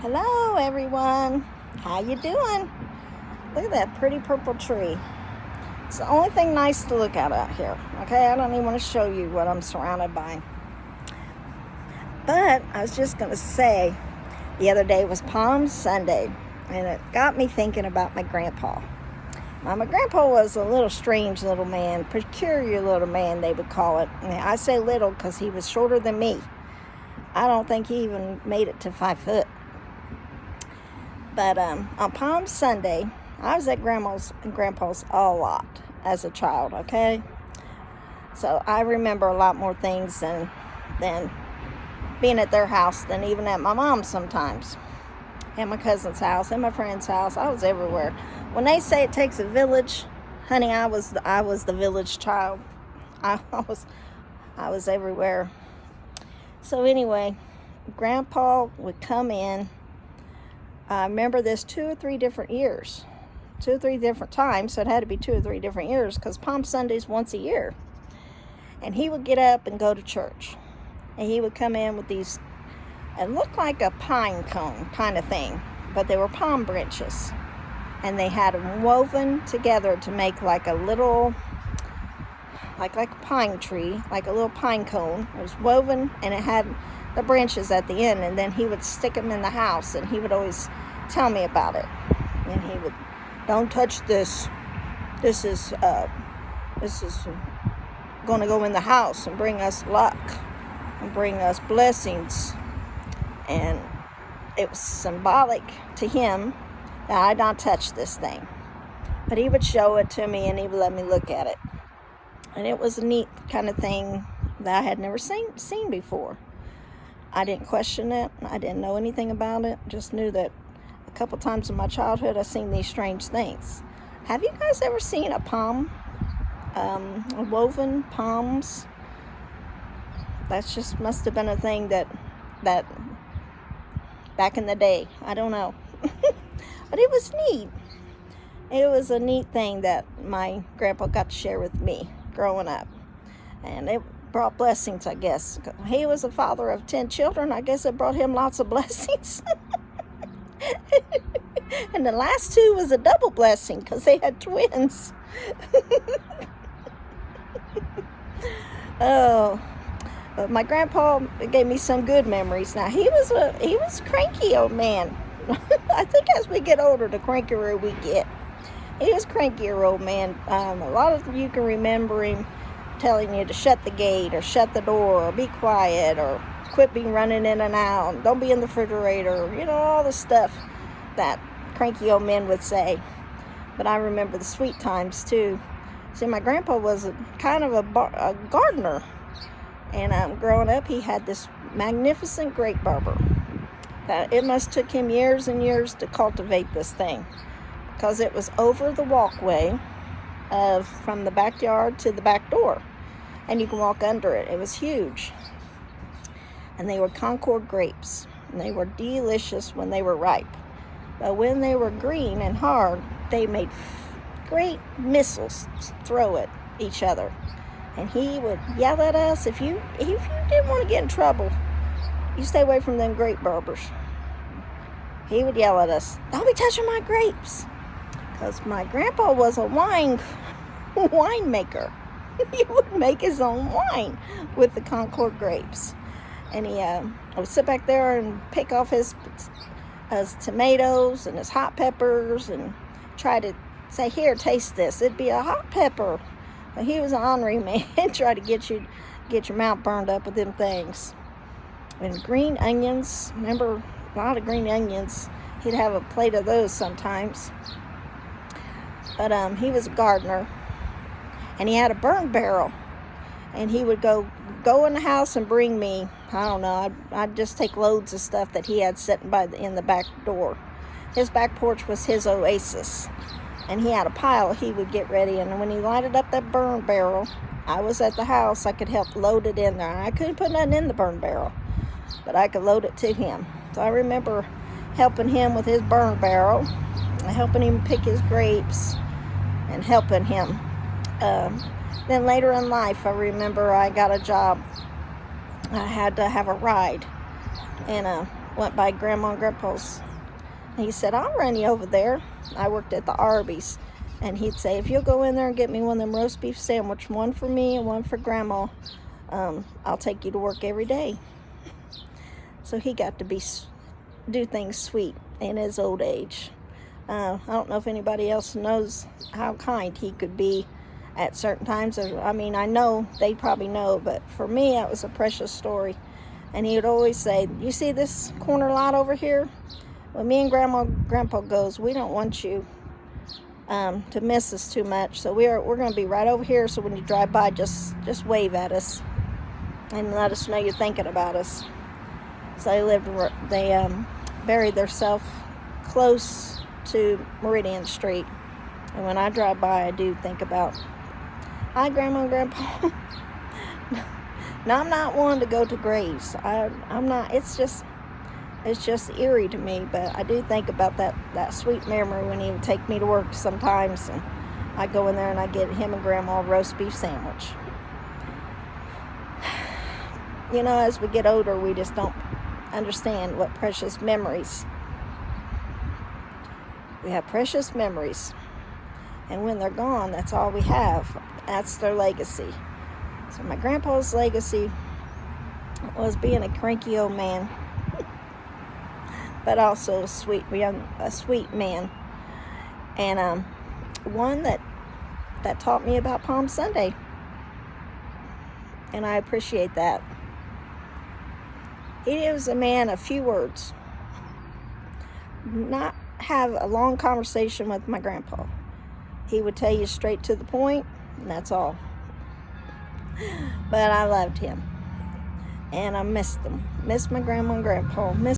Hello everyone, how you doing? Look at that pretty purple tree. It's the only thing nice to look at out here. Okay, I don't even want to show you what I'm surrounded by. But I was just going to say, the other day was Palm Sunday, and it got me thinking about my grandpa. Now, my grandpa was a little strange little man, peculiar little man they would call it. And I say little because he was shorter than me. I don't think he even made it to 5 foot. But on Palm Sunday, I was at Grandma's and Grandpa's a lot as a child, okay? So I remember a lot more things than being at their house than even at my mom's sometimes. And my cousin's house and my friend's house. I was everywhere. When they say it takes a village, honey, I was the village child. I was everywhere. So anyway, Grandpa would come in. I remember this 2 or 3 different years, 2 or 3 different times, so it had to be 2 or 3 different years because Palm Sunday's once a year. And he would get up and go to church. And he would come in with these, it looked like a pine cone kind of thing, but they were palm branches. And they had them woven together to make like a little, like a pine tree, like a little pine cone. It was woven and it had the branches at the end, and then he would stick them in the house, and he would always tell me about it. And he would, don't touch this. This is going to go in the house and bring us luck and bring us blessings. And it was symbolic to him that I not touch this thing. But he would show it to me, and he would let me look at it. And it was a neat kind of thing that I had never seen before. I didn't question it. I didn't know anything about it. Just knew that a couple times in my childhood I seen these strange things. Have you guys ever seen a palm? Woven palms? That's just must have been a thing that back in the day. I don't know. But it was neat. It was a neat thing that my grandpa got to share with me growing up. And it brought blessings, I guess. He was a father of 10 children. I guess it brought him lots of blessings. And the last 2 was a double blessing because they had twins. Oh, but my grandpa gave me some good memories. Now he was a cranky old man. I think as we get older, the crankier we get. He was a crankier old man. A lot of you can remember him telling you to shut the gate or shut the door or be quiet or quit being running in and out, don't be in the refrigerator, all the stuff that cranky old men would say. But I remember the sweet times too. See, my grandpa was kind of a gardener, and growing up he had this magnificent grape arbor. It must took him years and years to cultivate this thing because it was over the walkway from the backyard to the back door. And you can walk under it. It was huge. And they were Concord grapes. And they were delicious when they were ripe. But when they were green and hard, they made great missiles throw at each other. And he would yell at us, if you didn't want to get in trouble, you stay away from them grape barbers. He would yell at us, don't be touching my grapes. Because my grandpa was a winemaker. He would make his own wine with the Concord grapes. And he would sit back there and pick off his tomatoes and his hot peppers and try to say, here, taste this. It'd be a hot pepper. But he was an ornery man, try to get your mouth burned up with them things. And green onions, remember a lot of green onions. He'd have a plate of those sometimes. But he was a gardener. And he had a burn barrel, and he would go in the house and bring me, I don't know, I'd just take loads of stuff that he had sitting in the back door. His back porch was his oasis, and he had a pile he would get ready, and when he lighted up that burn barrel, I was at the house, I could help load it in there. I couldn't put nothing in the burn barrel, but I could load it to him. So I remember helping him with his burn barrel, helping him pick his grapes, and helping him. Then later in life, I remember I got a job. I had to have a ride, and went by Grandma and Grandpa's. And he said, I'll run you over there. I worked at the Arby's. And he'd say, if you'll go in there and get me one of them roast beef sandwich, one for me and one for Grandma, I'll take you to work every day. So he got to do things sweet in his old age. I don't know if anybody else knows how kind he could be at certain times. I mean, I know they probably know, but for me, it was a precious story. And he would always say, you see this corner lot over here? When me and Grandma and Grandpa goes, we don't want you to miss us too much. So we're going to be right over here. So when you drive by, just wave at us and let us know you're thinking about us. So they buried themselves close to Meridian Street. And when I drive by, I do think about, hi, Grandma and Grandpa. Now, I'm not one to go to graves. I'm not. It's just eerie to me. But I do think about that sweet memory when he would take me to work sometimes, and I go in there and I get him and Grandma a roast beef sandwich. You know, as we get older, we just don't understand what precious memories. We have precious memories, and when they're gone, that's all we have. That's their legacy. So my grandpa's legacy was being a cranky old man, but also a sweet man, and one that taught me about Palm Sunday, and I appreciate that. He was a man of few words. Not have a long conversation with my grandpa. He would tell you straight to the point, and that's all. But I loved him, and I missed them. Missed my grandma and grandpa.